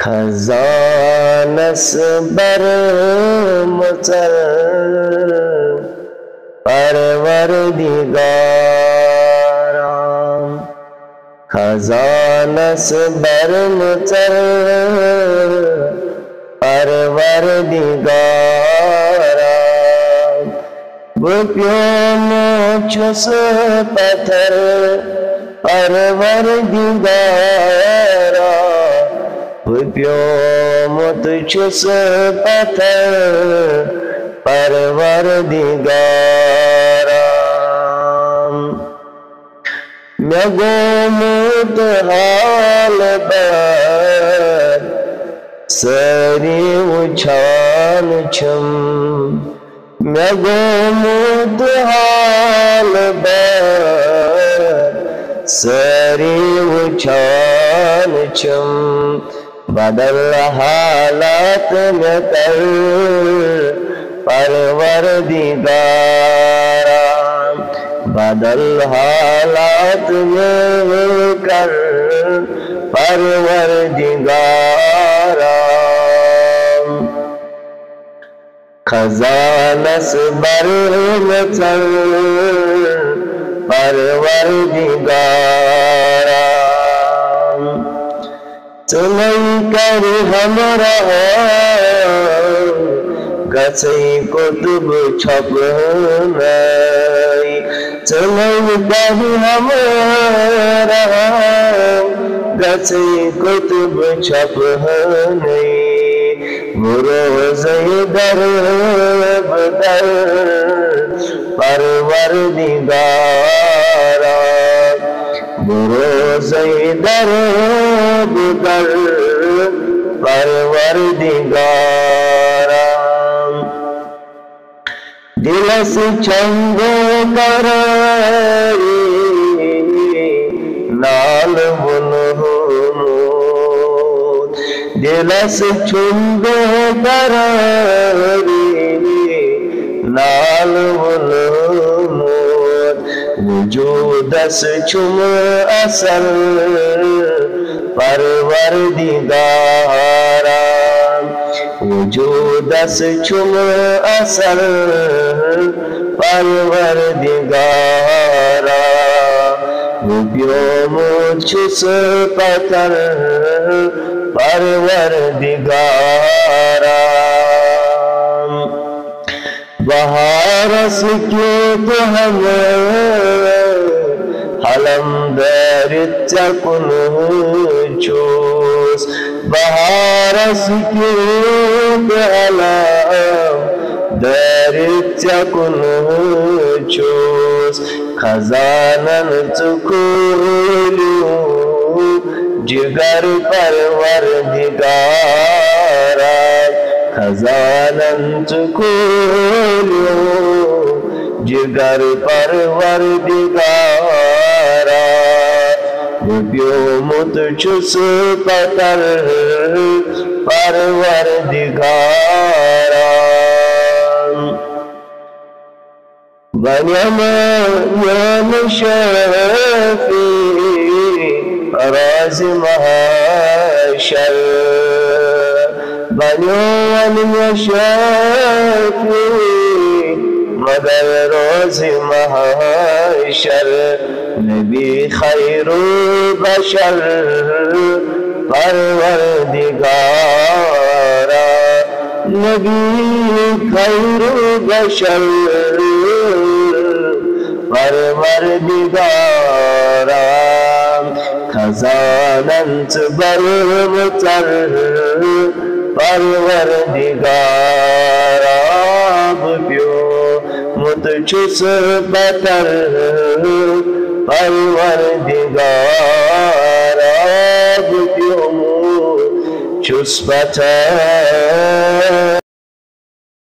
खजानस बर मुतर परवरदिगाराम खजानस बर मुतर परवरदिगाराम बुप्यों चुस पत्थर परवरदिगाराम बुप्यों चुस पत्थर परवरदिगाराम मैं गोमुत हाल बर सरी उछान छम मैं गोमुत हाल बर सरी उछान छम बदल हालात में कर परवरदिगाराम बदल हालात में कर परवरदिगाराम खजानस बर मुतर परवरदिगाराम तुम्हें कर हमरा गसई कुतुब छप नहीं तुम्हें कर हमरा गसई कुतुब छप नहीं रोज़े दर बदर परवरदिगाराम रोज़े दर बदर परवरदिगाराम दिल से चंगो कराई नाल बुनो दिल से चुंगो कराई नाल बुनो वजूदस चुम असल परवरदिगाराम वजूदस चुम असल परवरदिगाराम व्योम चुस पतर परवरदिगाराम बहारस के तो हम हलम दरित्य कुन चूस बहारस के हलम दरित्य कुन चूस खजानन चुकुलू जिगर परवरदिगाराम खजानन चुकुलू जिगर परवरदिगाराम व्योमुत चुस पतर परवरदिगाराम वन्यम शफी राज़ महशर वन्यम शफी मदर रोज़ महशर नबी खैरु बशर परवरदिगाराम नबी खैरु बशर परवरदिगाराम खजानत बर मुतर परवरदिगाराम व्योमुत चुस पतर परवरदिगाराम व्योमुत चुस पतर